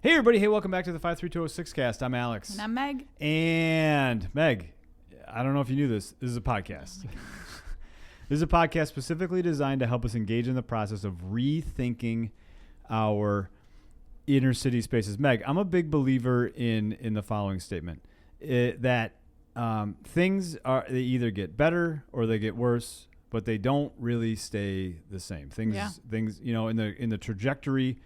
Hey, everybody. Hey, welcome back to the 53206 cast. I'm Alex. And I'm Meg. And Meg, I don't know if you knew this. This is a podcast. This is a podcast specifically designed to help us engage in the process of rethinking our inner city spaces. Meg, I'm a big believer in the following statement, that things they either get better or they get worse, but they don't really stay the same. Things, in the trajectory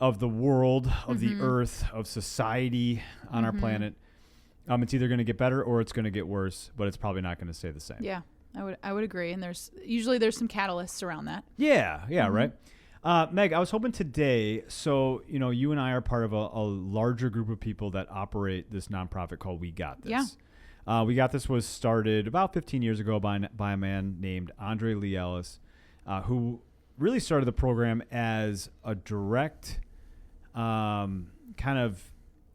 of the world, of the earth, of society on our planet, it's either going to get better or it's going to get worse, but it's probably not going to stay the same. Yeah, I would agree. And there's some catalysts around that. Yeah, right. Meg, I was hoping today, so, you and I are part of a larger group of people that operate this nonprofit called We Got This. Yeah. We Got This was started about 15 years ago by a man named Andre Lee Ellis, who really started the program as a direct kind of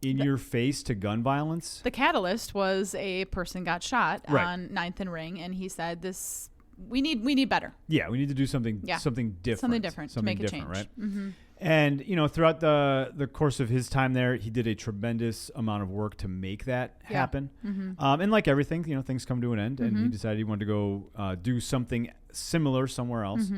in-your-face to gun violence. The catalyst was a person got shot on 9th and Ring, and he said, we need better. Yeah, we need to do something different. Something different to make a change. Right? Mm-hmm. And, throughout the course of his time there, he did a tremendous amount of work to make that happen. Mm-hmm. And like everything, things come to an end, and he decided he wanted to go do something similar somewhere else,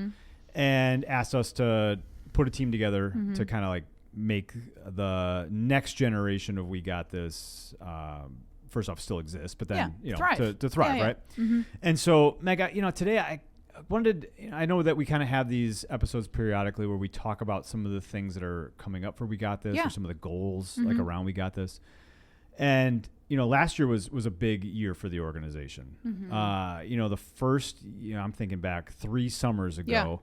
and asked us to put a team together to kind of like make the next generation of We Got This, first off, still exist, but then, thrive. to thrive, right? Mm-hmm. And so, Meg, today I wanted, I know that we kind of have these episodes periodically where we talk about some of the things that are coming up for We Got This, or some of the goals like around We Got This. And, last year was a big year for the organization. The first, I'm thinking back 3 summers ago,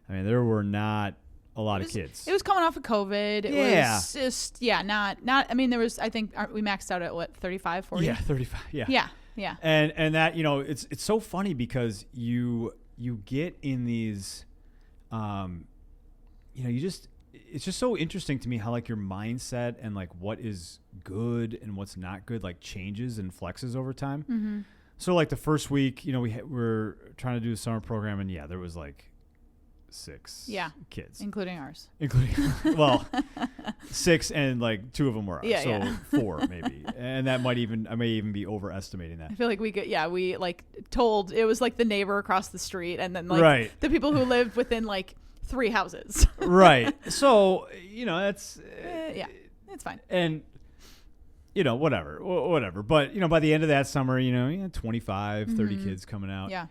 I mean, there were not a lot of kids. It was coming off of COVID. It was just, not, I mean, there was, I think, we maxed out at 35, 40? Yeah, 35. Yeah. Yeah. And that, it's so funny because you get in these, it's just so interesting to me how like your mindset and like what is good and what's not good, like changes and flexes over time. Mm-hmm. So like the first week, we're trying to do a summer program, and there was like 6 kids, including ours, well 6, and like 2 of them were ours, so 4 maybe, and I may even be overestimating that. I feel like we like told it was like the neighbor across the street, and then like the people who lived within like 3 houses. Right. So that's it's fine. And whatever, but by the end of that summer, 25 30 kids coming out.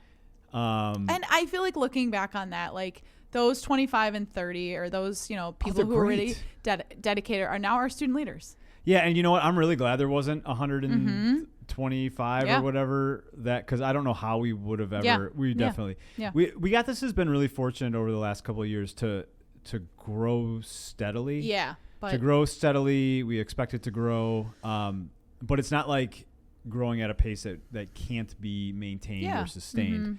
And I feel like looking back on that, like those 25 and 30, or those, people who are really dedicated are now our student leaders. Yeah. And you know what? I'm really glad there wasn't 125 or whatever because I don't know how we would have ever, we definitely, we Got This has been really fortunate over the last couple of years to grow steadily. Yeah. To grow steadily. We expect it to grow. But it's not like growing at a pace that can't be maintained or sustained.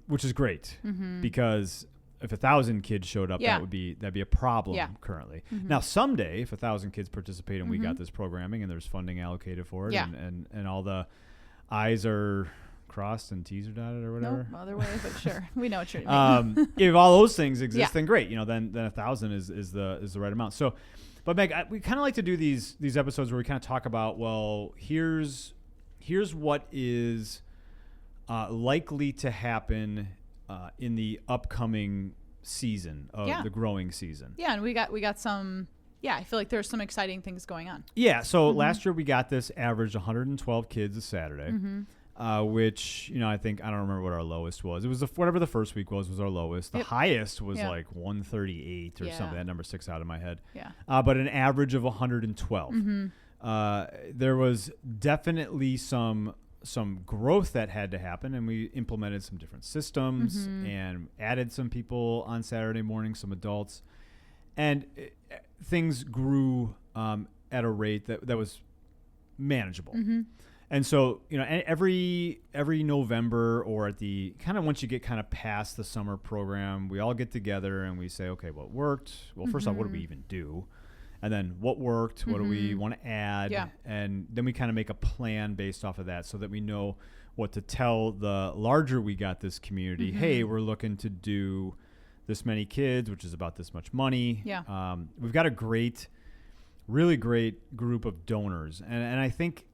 Which is great because if 1,000 kids showed up, that'd be a problem currently. Now, someday, if 1,000 kids participate and We Got This programming and there's funding allocated for it, and all the I's are crossed and T's are dotted or whatever. No other way, but sure, we know what you're mean. If all those things exist, then great. Then 1,000 is the right amount. So, but Meg, we kind of like to do these episodes where we kind of talk about, well, here's what is likely to happen in the upcoming season of the growing season. Yeah, and we got some. Yeah, I feel like there's some exciting things going on. Yeah, so last year We Got This averaged 112 kids a Saturday, which I think, I don't remember what our lowest was. It was whatever the first week was our lowest. The highest was like 138 or something. That number sticks out in my head. Yeah, but an average of 112. There was definitely some growth that had to happen, and we implemented some different systems and added some people on Saturday morning, some adults, and things grew at a rate that was manageable. And so, every November, or at the kind of once you get kind of past the summer program, we all get together and we say, okay, what worked? Well, first off, what do we even do? And then what worked? What do we want to add? Yeah. And then we kind of make a plan based off of that so that we know what to tell the larger We Got This community. Hey, we're looking to do this many kids, which is about this much money. Yeah. We've got a really great group of donors. And I think,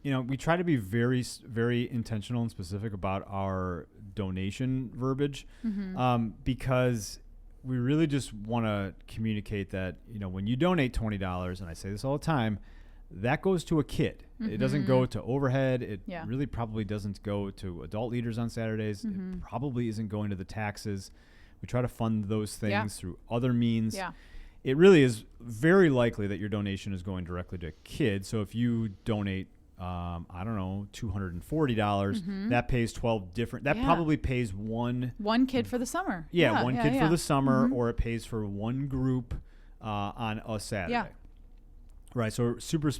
we try to be very, very intentional and specific about our donation verbiage, because we really just want to communicate that, when you donate $20, and I say this all the time, that goes to a kid. It doesn't go to overhead. It really probably doesn't go to adult leaders on Saturdays. It probably isn't going to the taxes. We try to fund those things through other means. Yeah. It really is very likely that your donation is going directly to kids. So if you donate, $240, that pays 12 different, that probably pays one kid for the summer. One kid for the summer, or it pays for one group on a Saturday. Yeah. Right, so we're super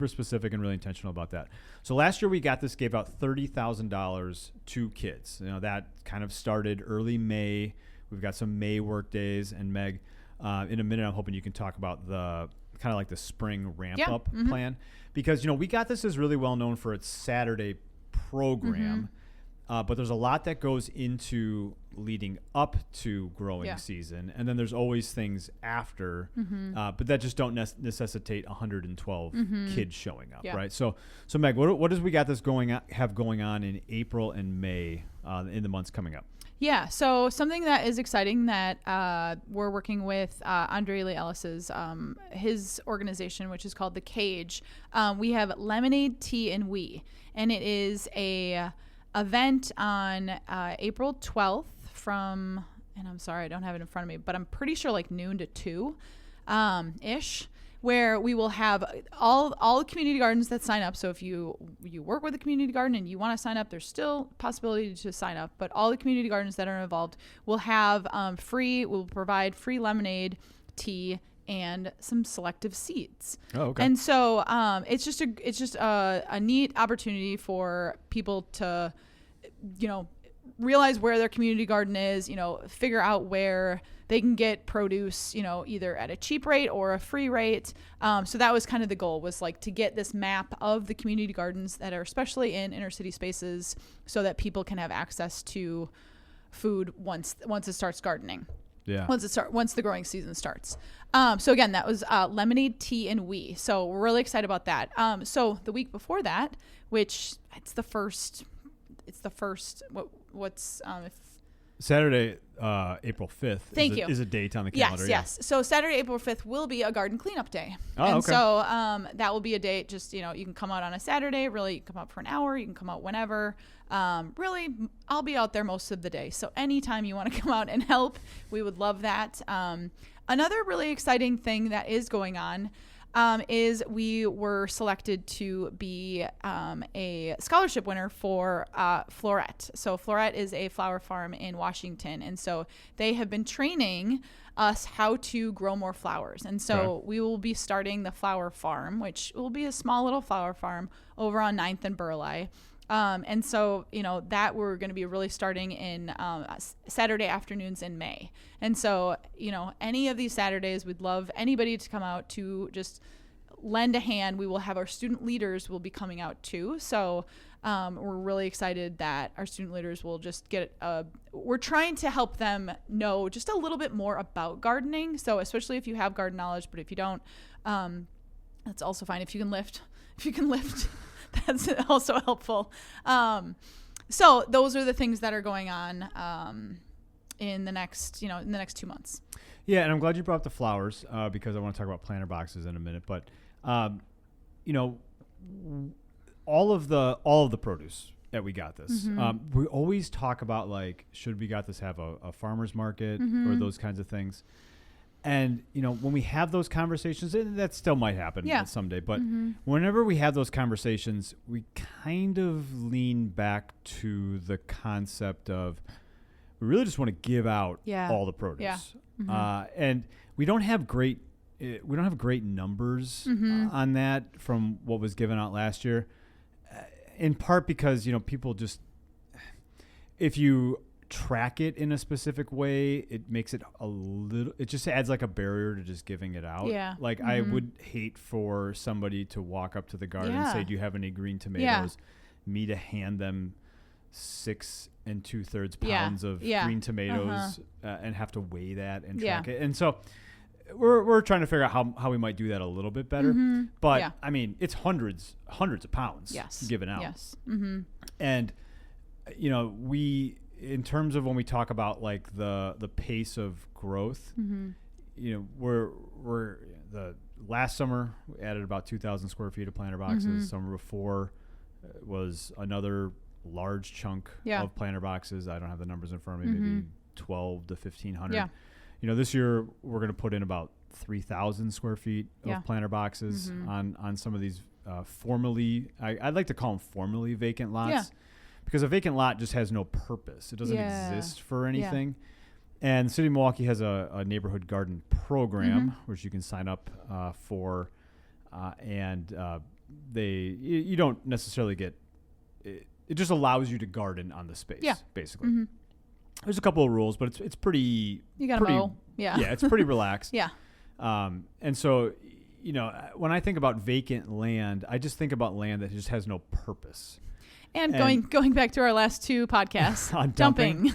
specific and really intentional about that. So last year we gave out $30,000 to kids. That kind of started early May. We've got some May work days, and Meg, in a minute, I'm hoping you can talk about the kind of like the spring ramp up plan, because We Got This is really well known for its Saturday program, but there's a lot that goes into leading up to growing season, and then there's always things after, but that just don't necessitate 112 kids showing up, right? So Meg, what does We Got This going on in April and May in the months coming up? Yeah, so something that is exciting that we're working with Andre Lee Ellis's his organization, which is called The Cage. We have Lemonade, Tea, and We, and it is a event on April 12th from, and I'm sorry I don't have it in front of me, but I'm pretty sure like noon to 2 ish, where we will have all the community gardens that sign up. So if you work with a community garden and you want to sign up, there's still possibility to sign up, but all the community gardens that are involved will have we'll provide free lemonade, tea, and some selective seeds. Oh, okay. And so it's just a neat opportunity for people to, realize where their community garden is, figure out where they can get produce, either at a cheap rate or a free rate. So that was kind of the goal, was like to get this map of the community gardens that are especially in inner city spaces, so that people can have access to food once it starts gardening. Yeah. Once the growing season starts. So again, that was Lemonade, Tea, and We. So we're really excited about that. So the week before that, which it's the first. Saturday, April 5th is a date on the calendar. Yes. So Saturday, April 5th will be a garden cleanup day. Okay. So that will be a date, just, you can come out on a Saturday, really, you can come out for an hour, you can come out whenever. Really, I'll be out there most of the day. So anytime you want to come out and help, we would love that. Another really exciting thing that is going on is we were selected to be a scholarship winner for Floret. So Floret is a flower farm in Washington, and so they have been training us how to grow more flowers. And so we will be starting the flower farm, which will be a small little flower farm over on 9th and Burleigh. And so, that we're going to be really starting in Saturday afternoons in May. And so, any of these Saturdays, we'd love anybody to come out to just lend a hand. We will have our student leaders will be coming out too. So we're really excited that our student leaders will just we're trying to help them know just a little bit more about gardening. So especially if you have garden knowledge, but if you don't, that's also fine. If you can lift, that's also helpful. So those are the things that are going on in the next 2 months. Yeah, and I'm glad you brought up the flowers because I want to talk about planter boxes in a minute. But all of the produce that We Got This, we always talk about, like, should We Got This have a farmer's market or those kinds of things. And, when we have those conversations, and that still might happen someday, but whenever we have those conversations, we kind of lean back to the concept of we really just want to give out all the produce. And we don't have great numbers on that from what was given out last year, in part because, people just, if you track it in a specific way, it makes it it just adds like a barrier to just giving it out. Yeah. Like I would hate for somebody to walk up to the garden and say, do you have any green tomatoes? Me to hand them 6 2/3 pounds of green tomatoes and have to weigh that and track it. And so we're trying to figure out how we might do that a little bit better. But I mean, it's hundreds of pounds given out. And we, in terms of when we talk about like the pace of growth, we're the last summer we added about 2,000 square feet of planter boxes. Summer before was another large chunk of planter boxes. I don't have the numbers in front of me, maybe 12 to 1,500. This year we're going to put in about 3,000 square feet of planter boxes on some of these formerly, I'd like to call them formerly vacant lots, because a vacant lot just has no purpose. It doesn't exist for anything. And the City of Milwaukee has a neighborhood garden program which you can sign up for, and you don't necessarily get it just allows you to garden on the space, basically. There's a couple of rules, but it's pretty. You gotta mow. Yeah, it's pretty relaxed. And so, when I think about vacant land, I just think about land that just has no purpose. And going back to our last 2 podcasts on dumping.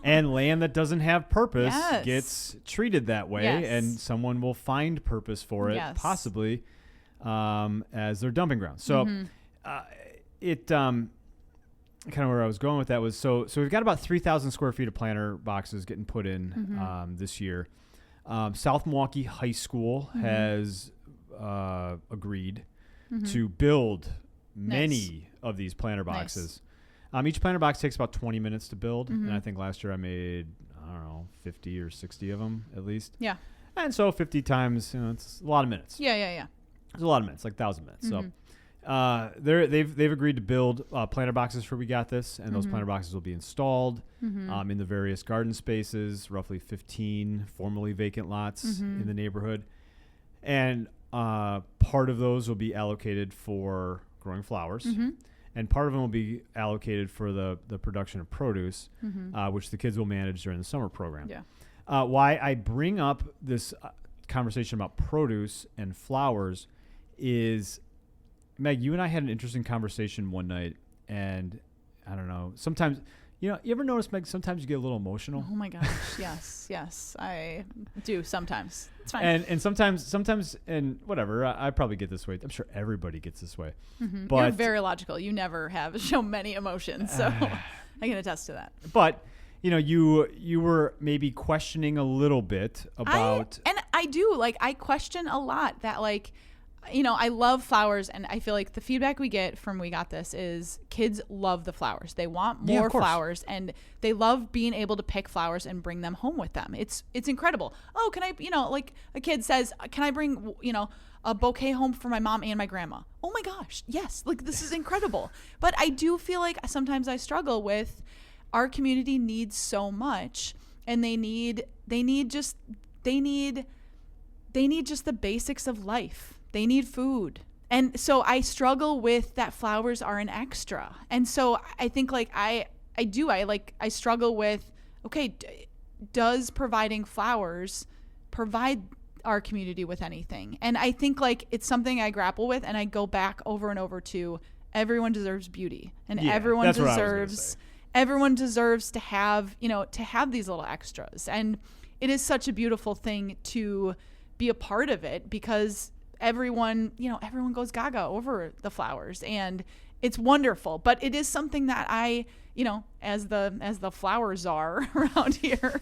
And land that doesn't have purpose gets treated that way, and someone will find purpose for it, possibly as their dumping ground. So kind of where I was going with that was so we've got about 3,000 square feet of planter boxes getting put in this year. South Milwaukee High School has agreed to build many of these planter boxes. Each planter box takes about 20 minutes to build, and I think last year I made 50 or 60 of them at least. And so 50 times, it's a lot of minutes. It's a lot of minutes, like 1,000 minutes. So they've agreed to build planter boxes for We Got This, and those planter boxes will be installed in the various garden spaces, roughly 15 formerly vacant lots in the neighborhood. And part of those will be allocated for growing flowers, and part of them will be allocated for the production of produce, which the kids will manage during the summer program. Why I bring up this conversation about produce and flowers is, Meg, you and I had an interesting conversation one night, and I don't know, sometimes, you ever notice, Meg, sometimes you get a little emotional? Oh my gosh, yes, I do sometimes. It's fine. And sometimes, and whatever, I probably get this way. I'm sure everybody gets this way. But you're very logical. You never have shown many emotions, so I can attest to that. But you were maybe questioning a little bit about, I do, like, I question a lot that, like, I love flowers, and I feel like the feedback we get from We Got This is kids love the flowers. They want more flowers, and they love being able to pick flowers and bring them home with them. It's incredible. Oh, can I, like a kid says, can I bring, a bouquet home for my mom and my grandma? Oh my gosh, yes. Like, this is incredible. But I do feel like sometimes I struggle with, our community needs so much, and they need just the basics of life. They need food. And so I struggle with that flowers are an extra. And so I think, like, I struggle with, okay, does providing flowers provide our community with anything? And I think, like, it's something I grapple with, and I go back over and over to, everyone deserves beauty, and everyone deserves to have these little extras. And it is such a beautiful thing to be a part of it, because everyone goes gaga over the flowers, and it's wonderful. But it is something that I, as the flower czar around here,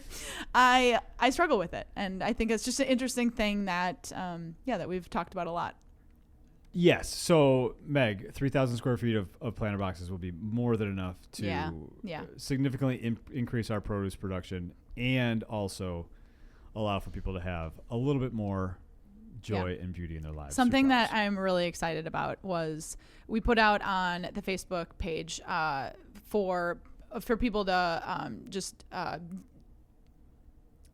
I struggle with it. And I think it's just an interesting thing that, that we've talked about a lot. Yes. So, Meg, 3,000 square feet of planter boxes will be more than enough to significantly increase our produce production, and also allow for people to have a little bit more joy and beauty in their lives. Something that I'm really excited about was, we put out on the Facebook page for people to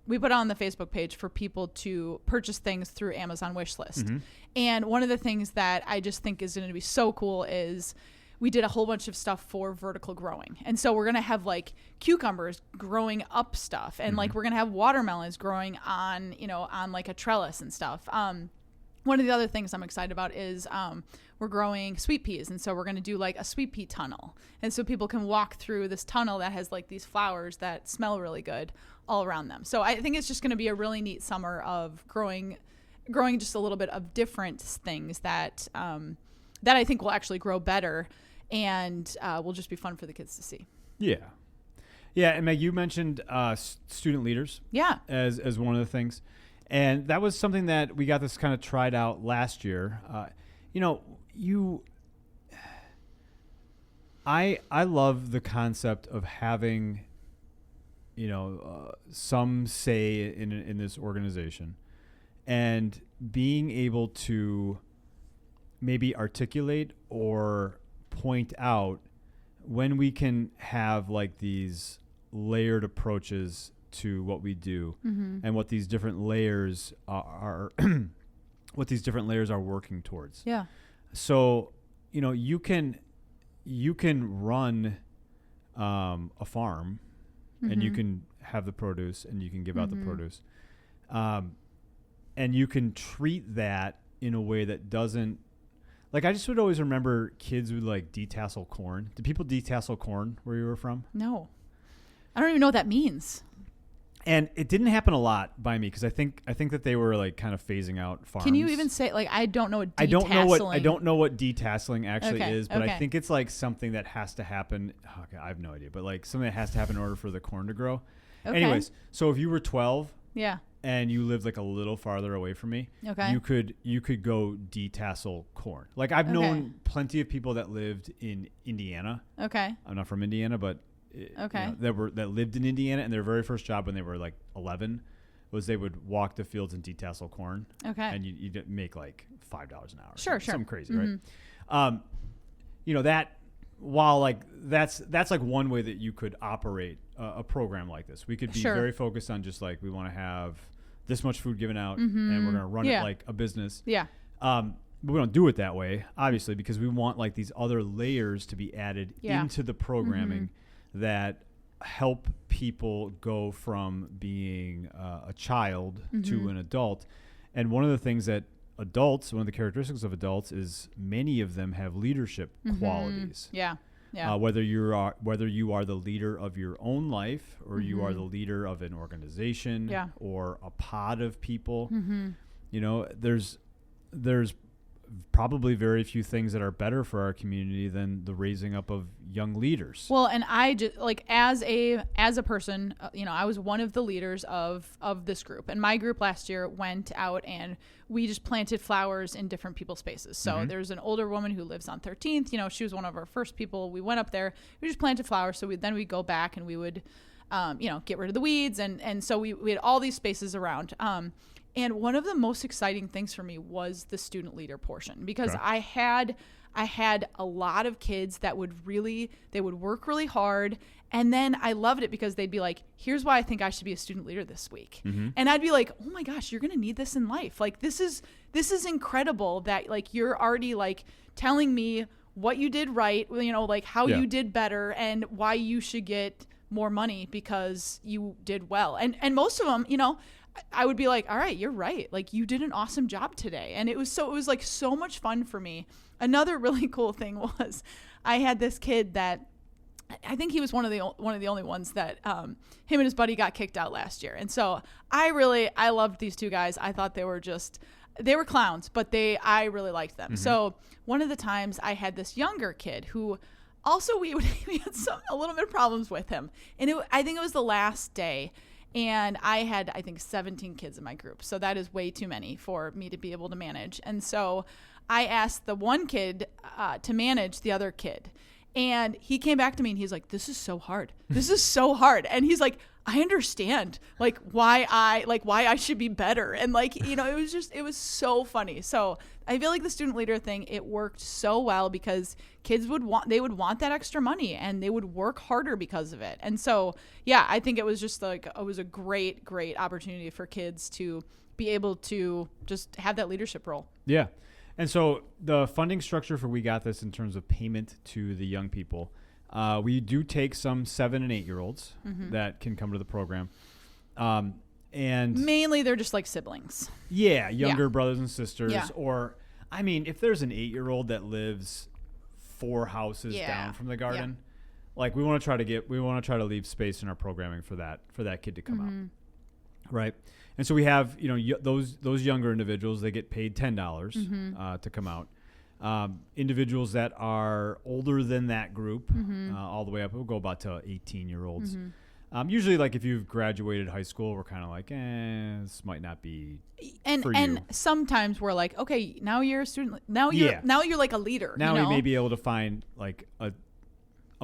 we put on the Facebook page for people to purchase things through Amazon wish list. And one of the things that I just think is going to be so cool is, we did a whole bunch of stuff for vertical growing. And so we're going to have, like, cucumbers growing up stuff, and like, we're going to have watermelons growing on, on like a trellis and stuff. one of the other things I'm excited about is we're growing sweet peas. And so we're going to do like a sweet pea tunnel. And so people can walk through this tunnel that has like these flowers that smell really good all around them. So I think it's just going to be a really neat summer of growing just a little bit of different things that that I think will actually grow better and will just be fun for the kids to see. Yeah. Yeah. And Meg, you mentioned student leaders. Yeah. As one of the things. And that was something that we got this kind of tried out last year. I love the concept of having, some say in this organization and being able to maybe articulate or point out when we can have like these layered approaches to what we do and what these different layers are what these different layers are working towards. Yeah. So, you can run a farm and you can have the produce and you can give out the produce. And you can treat that in a way that doesn't, like, I just would always remember kids would like detassel corn. Did people detassel corn where you were from? No. I don't even know what that means. And it didn't happen a lot by me because I think that they were like kind of phasing out farms. Can you even say, like, I don't know what detasseling. I don't know what detasseling actually is, but I think it's like something that has to happen. Okay, I have no idea, but like something that has to happen in order for the corn to grow. Okay. Anyways, so if you were 12, and you lived like a little farther away from me, you could go detassel corn. Like I've known plenty of people that lived in Indiana. Okay. I'm not from Indiana, but that lived in Indiana, and their very first job when they were like 11 was they would walk the fields and detassel corn. Okay. And you'd make like $5 an hour. Sure. Something crazy, right? That while like that's like one way that you could operate a program like this. We could be very focused on just like we want to have this much food given out and we're going to run it like a business. Yeah. But we don't do it that way, obviously, because we want like these other layers to be added into the programming that help people go from being a child to an adult. And one of the things that one of the characteristics of adults is many of them have leadership qualities. Yeah. Yeah. Whether you are the leader of your own life or you are the leader of an organization or a pod of people, there's probably very few things that are better for our community than the raising up of young leaders. Well, and I just like as a person, I was one of the leaders of this group, and my group last year went out and we just planted flowers in different people's spaces. So there's an older woman who lives on 13th. She was one of our first people. We went up there. We just planted flowers. So we'd go back and we would, get rid of the weeds, and so we had all these spaces around. And one of the most exciting things for me was the student leader portion, because I had a lot of kids that would work really hard. And then I loved it because they'd be like, here's why I think I should be a student leader this week. And I'd be like, oh my gosh, you're going to need this in life. Like, this is incredible that like, you're already like telling me what you did right, like how you did better and why you should get more money because you did well. And most of them, I would be like, all right, you're right. Like, you did an awesome job today. And it was like so much fun for me. Another really cool thing was I had this kid that I think he was one of the only ones that him and his buddy got kicked out last year. And so I loved these two guys. I thought they were clowns, but I really liked them. So one of the times I had this younger kid who also we had a little bit of problems with him. And I think it was the last day. And I had, 17 kids in my group. So that is way too many for me to be able to manage. And so I asked the one kid to manage the other kid. And he came back to me and he's like, this is so hard. This is so hard. And he's like, I understand like why I should be better. And like, it was so funny. So I feel like the student leader thing, it worked so well because kids would want that extra money and they would work harder because of it. And so, yeah, I think it was just like, it was a great, great opportunity for kids to be able to just have that leadership role. Yeah. And so the funding structure for We Got This in terms of payment to the young people, we do take some 7 and 8 year olds that can come to the program. And mainly they're just like siblings. Yeah, younger brothers and sisters. Yeah. Or, I mean, if there's an 8-year-old that lives 4 houses down from the garden, like we want to try to leave space in our programming for that kid to come out, right? And so we have those younger individuals. They get paid $10 to come out. Individuals that are older than that group, all the way up, we'll go about to 18-year-olds. Usually, like if you've graduated high school, we're kind of like, this might not be for you. And sometimes we're like, okay, now you're a student. Now you're like a leader. Now we may be able to find like a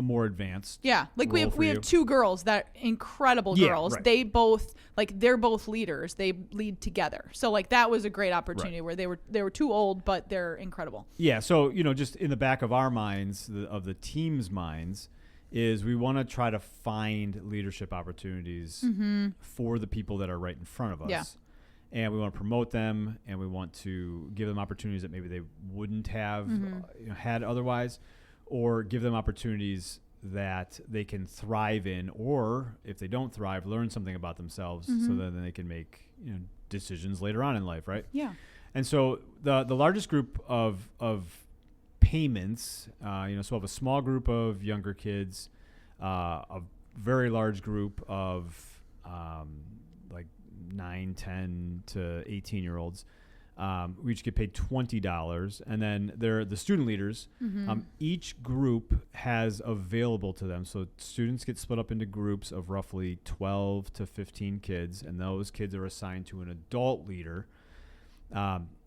more advanced. Yeah, like we have 2 girls that incredible girls. Right. They're both leaders. They lead together. So like that was a great opportunity where they were too old, but they're incredible. Yeah. So just in the back of our minds, of the team's minds, is we want to try to find leadership opportunities for the people that are right in front of us. Yeah. And we want to promote them, and we want to give them opportunities that maybe they wouldn't have had otherwise, or give them opportunities that they can thrive in, or if they don't thrive, learn something about themselves so that then they can make decisions later on in life, right? Yeah. And so the largest group of payments, so we have a small group of younger kids, a very large group of like 9, 10 to 18-year-olds. We each get paid $20, and then they're the student leaders. Each group has available to them, so students get split up into groups of roughly 12 to 15 kids, and those kids are assigned to an adult leader.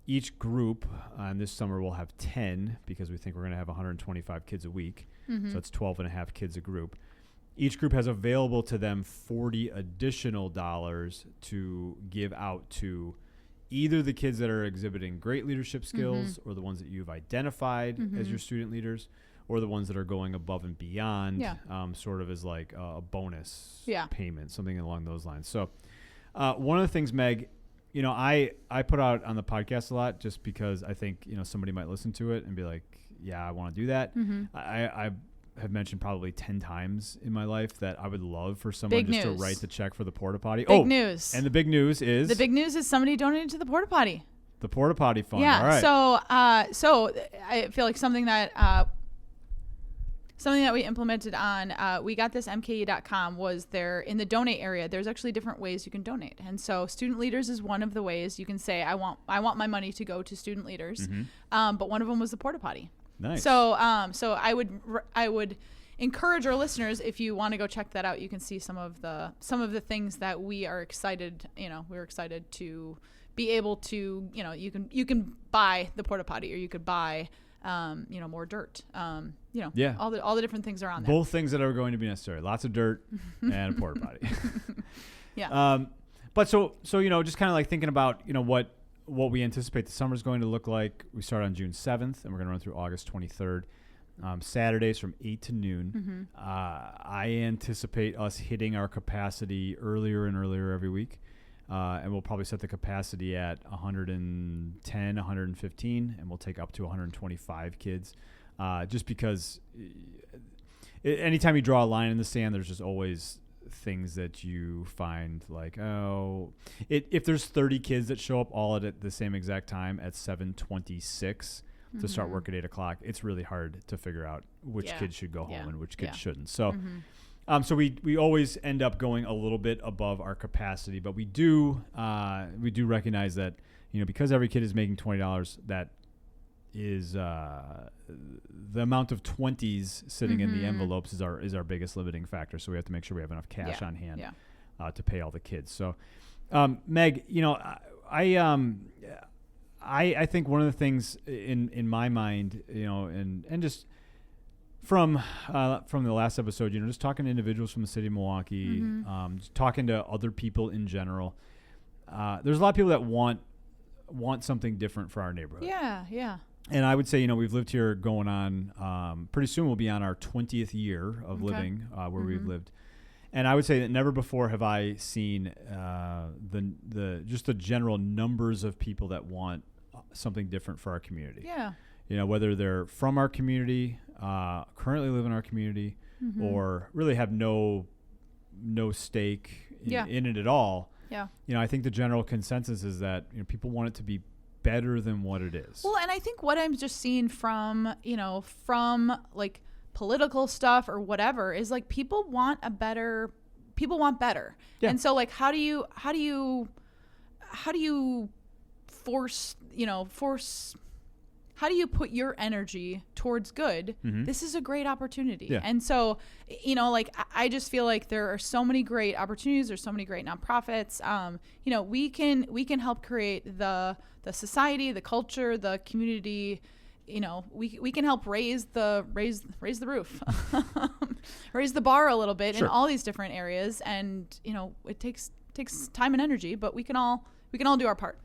Each group, and this summer we'll have 10 because we think we're going to have 125 kids a week. So it's 12 and a half kids a group. Each group has available to them $40 additional to give out to either the kids that are exhibiting great leadership skills or the ones that you've identified as your student leaders, or the ones that are going above and beyond, sort of as like a bonus payment, something along those lines. So one of the things, Meg, I put out on the podcast a lot just because I think, somebody might listen to it and be like, yeah, I want to do that. I have mentioned probably 10 times in my life that I would love for someone to write the check for the porta potty. Big news. And the big news is? The big news is somebody donated to the porta potty. The porta potty fund. Yeah. All right. So I feel like something that we implemented on, we got this mke.com was there in the donate area. There's actually different ways you can donate. And so student leaders is one of the ways you can say, I want my money to go to student leaders. But one of them was the porta potty. Nice. So I would encourage our listeners, if you want to go check that out, you can see some of the things that we are excited. We're excited to be able to. You can buy the porta potty, or you could buy more dirt. All the different things are on there. Both things that are going to be necessary. Lots of dirt and a porta potty. Yeah. But so just kind of like thinking about what we anticipate the summer is going to look like. We start on June 7th, and we're going to run through August 23rd. Saturdays from 8 to noon. I anticipate us hitting our capacity earlier and earlier every week. And we'll probably set the capacity at 110, 115, and we'll take up to 125 kids. Just because anytime you draw a line in the sand, there's just always things that you find like, if there's 30 kids that show up all at the same exact time at 7:26 to start work at 8 o'clock, it's really hard to figure out which kids should go home and which kids shouldn't. So, so we always end up going a little bit above our capacity, but we do recognize that, because every kid is making $20, that is the amount of 20s sitting in the envelopes is our biggest limiting factor. So we have to make sure we have enough cash on hand to pay all the kids. So, Meg, I think one of the things in my mind, and just from the last episode, just talking to individuals from the city of Milwaukee, just talking to other people in general, there's a lot of people that want something different for our neighborhood. Yeah. And I would say, we've lived here going on, pretty soon we'll be on our 20th year of living where we've lived. And I would say that never before have I seen the general numbers of people that want something different for our community. Yeah. Whether they're from our community, currently live in our community, or really have no stake in it at all. Yeah. You know, I think the general consensus is that, you know, people want it to be better than what it is. Well, and I think what I'm just seeing from, you know, from like political stuff or whatever is like people want better. Yeah. And so like, how do you force, how do you put your energy towards good? Mm-hmm. This is a great opportunity. Yeah. And so, you know, like I just feel like there are so many great opportunities. There's so many great nonprofits. You know, we can help create the society, the culture, the community. You know, we can help raise the roof, raise the bar a little bit. Sure. In all these different areas. And, you know, it takes time and energy, but we can all do our part.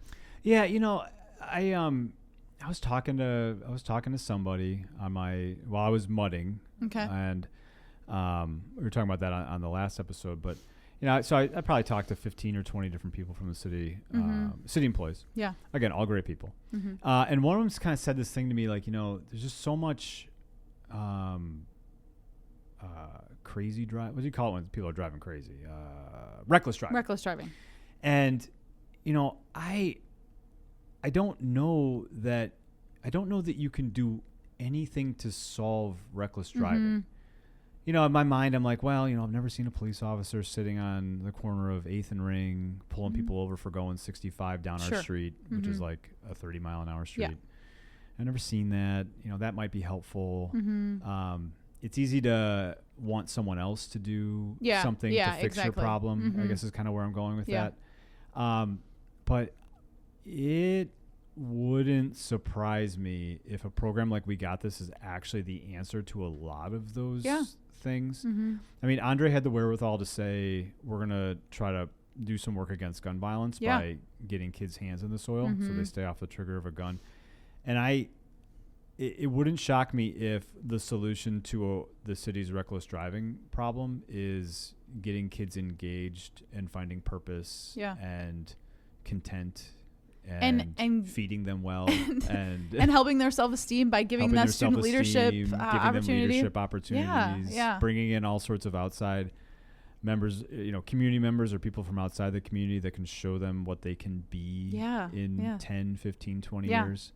Yeah. You know, I was talking to somebody while I was mudding. Okay. And we were talking about that on the last episode, but you know, so I probably talked to 15 or 20 different people from the city, city employees. Yeah. Again, all great people. Mm-hmm. And one of them kind of said this thing to me, like, you know, there's just so much crazy drive. What do you call it when people are driving crazy? Reckless driving. Reckless driving. And, you know, I don't know that you can do anything to solve reckless driving. Mm-hmm. You know, in my mind, I'm like, well, you know, I've never seen a police officer sitting on the corner of 8th and Ring pulling people over for going 65 down our street, which is like a 30-mile-an-hour street. Yeah. I've never seen that. You know, that might be helpful. Mm-hmm. It's easy to want someone else to do something to fix your problem, I guess is kind of where I'm going with that. But it wouldn't surprise me if a program like We Got This is actually the answer to a lot of those things. Mm-hmm. I mean, Andre had the wherewithal to say, we're going to try to do some work against gun violence by getting kids' hands in the soil so they stay off the trigger of a gun. And it wouldn't shock me if the solution to the city's reckless driving problem is getting kids engaged and finding purpose and content and feeding them well and helping their self-esteem by giving that student leadership opportunities, bringing in all sorts of outside members, you know, community members or people from outside the community that can show them what they can be in 10, 15, 20 years.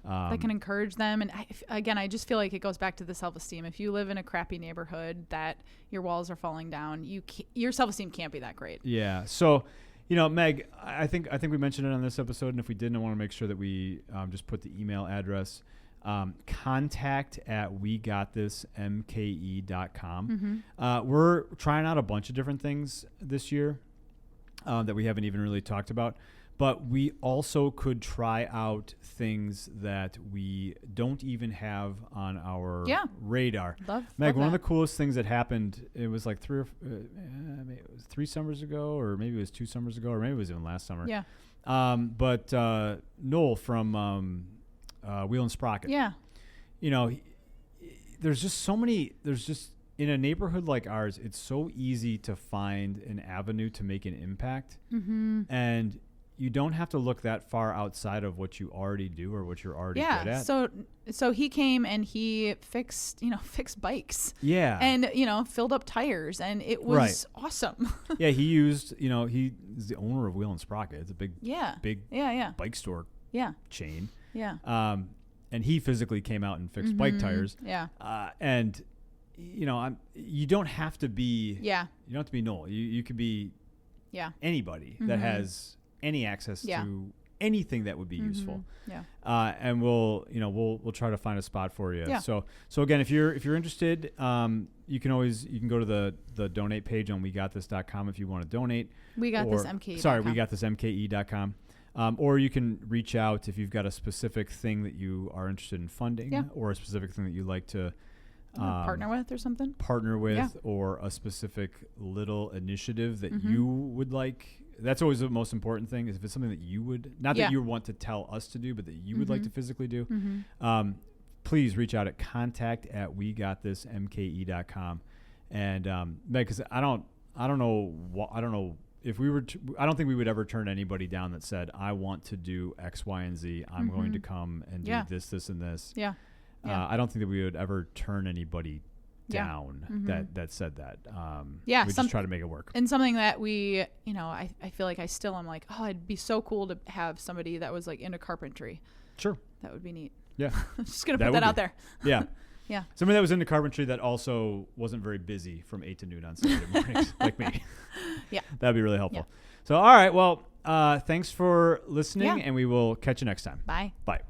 That can encourage them. And I just feel like it goes back to the self-esteem. If you live in a crappy neighborhood that your walls are falling down, your self-esteem can't be that great. Yeah. So, you know, Meg, I think we mentioned it on this episode, and if we didn't, I want to make sure that we just put the email address, contact@wegotThisMKE.com. We're trying out a bunch of different things this year that we haven't even really talked about, but we also could try out things that we don't even have on our radar. Meg, one of the coolest things that happened, it was like 3 summers ago, or maybe it was 2 summers ago, or maybe it was even last summer. Yeah. But Noel from Wheel and Sprocket. Yeah. You know, there's just in a neighborhood like ours, it's so easy to find an avenue to make an impact. Mm-hmm. And you don't have to look that far outside of what you already do or what you're already good at. So he came and he fixed bikes. Yeah. And, filled up tires, and it was awesome. Yeah, he's the owner of Wheel and Sprocket. It's a big bike store chain. Yeah. And he physically came out and fixed bike tires. Yeah. And you don't have to be you don't have to be Noel. You could be anybody that has any access to anything that would be useful. Yeah. And we'll try to find a spot for you. Yeah. So again, if you're interested, you can go to the donate page on wegotthis.com if you want to donate. wegotthis.mke.com. Or you can reach out if you've got a specific thing that you are interested in funding or a specific thing that you'd like to partner with or something. Or a specific little initiative that you would like. That's always the most important thing, is if it's something that you would, not that you want to tell us to do, but that you would like to physically do, please reach out at contact@wegotthis.mke.com. And Meg, because I don't know if we were I don't think we would ever turn anybody down that said, I want to do X, Y, and Z. I'm going to come and do this, and this. Yeah. I don't think that we would ever turn anybody down that said that. We just try to make it work. And something that we, I feel like I still am like, oh, it'd be so cool to have somebody that was like into carpentry. Sure. That would be neat. Yeah. I'm just going to put that out there. Yeah. Yeah. Somebody that was into carpentry that also wasn't very busy from 8 to noon on Saturday mornings, like me. Yeah. That'd be really helpful. Yeah. So, all right. Well, thanks for listening, and we will catch you next time. Bye. Bye.